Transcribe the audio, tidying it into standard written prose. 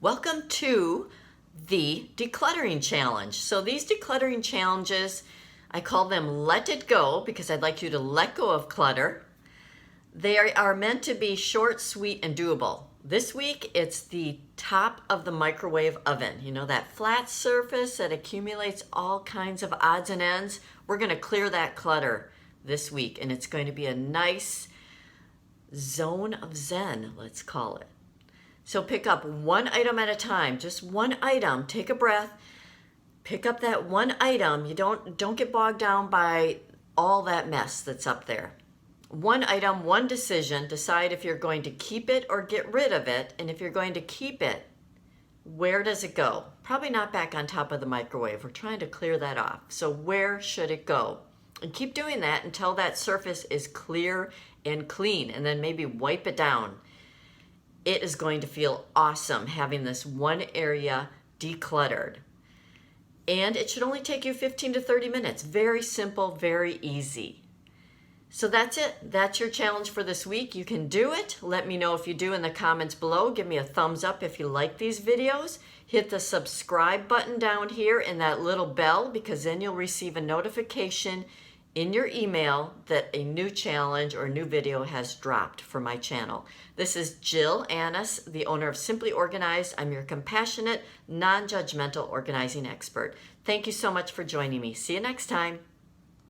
Welcome to the decluttering challenge. So these decluttering challenges, I call them Let It Go because I'd like you to let go of clutter. They are meant to be short, sweet, and doable. This week, it's the top of the microwave oven. You know, that flat surface that accumulates all kinds of odds and ends. We're going to clear that clutter this week, and it's going to be a nice zone of zen, let's call it. So pick up one item at a time, just one item. Take a breath, pick up that one item. You don't get bogged down by all that mess that's up there. One item, one decision. Decide if you're going to keep it or get rid of it. And if you're going to keep it, where does it go? Probably not back on top of the microwave. We're trying to clear that off. So where should it go? And keep doing that until that surface is clear and clean, and then maybe wipe it down. It is going to feel awesome having this one area decluttered. And it should only take you 15 to 30 minutes. Very simple, very easy. So that's it. That's your challenge for this week. You can do it. Let me know if you do in the comments below. Give me a thumbs up if you like these videos. Hit the subscribe button down here and that little bell, because then you'll receive a notification in your email that a new challenge or a new video has dropped for my channel. This is Jill Annis, the owner of Simply Organized. I'm your compassionate, non-judgmental organizing expert. Thank you so much for joining me. See you next time.